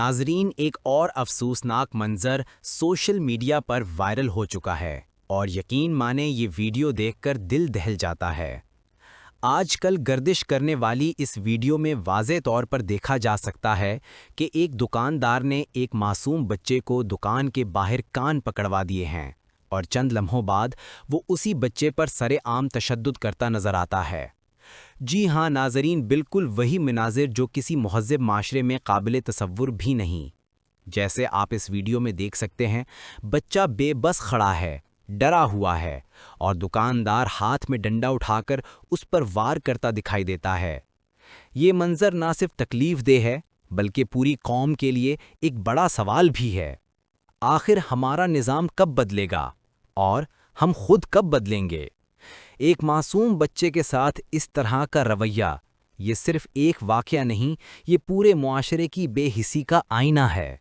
ناظرین، ایک اور افسوسناک منظر سوشل میڈیا پر وائرل ہو چکا ہے اور یقین مانیں یہ ویڈیو دیکھ کر دل دہل جاتا ہے۔ آج کل گردش کرنے والی اس ویڈیو میں واضح طور پر دیکھا جا سکتا ہے کہ ایک دکاندار نے ایک معصوم بچے کو دکان کے باہر کان پکڑوا دیے ہیں اور چند لمحوں بعد وہ اسی بچے پر سرِ عام تشدد کرتا نظر آتا ہے۔ جی ہاں ناظرین، بالکل وہی مناظر جو کسی مہذب معاشرے میں قابل تصور بھی نہیں۔ جیسے آپ اس ویڈیو میں دیکھ سکتے ہیں، بچہ بے بس کھڑا ہے، ڈرا ہوا ہے اور دکاندار ہاتھ میں ڈنڈا اٹھا کر اس پر وار کرتا دکھائی دیتا ہے۔ یہ منظر نہ صرف تکلیف دہ ہے بلکہ پوری قوم کے لیے ایک بڑا سوال بھی ہے۔ آخر ہمارا نظام کب بدلے گا اور ہم خود کب بدلیں گے؟ ایک معصوم بچے کے ساتھ اس طرح کا رویہ یہ صرف ایک واقعہ نہیں، یہ پورے معاشرے کی بے حسی کا آئینہ ہے۔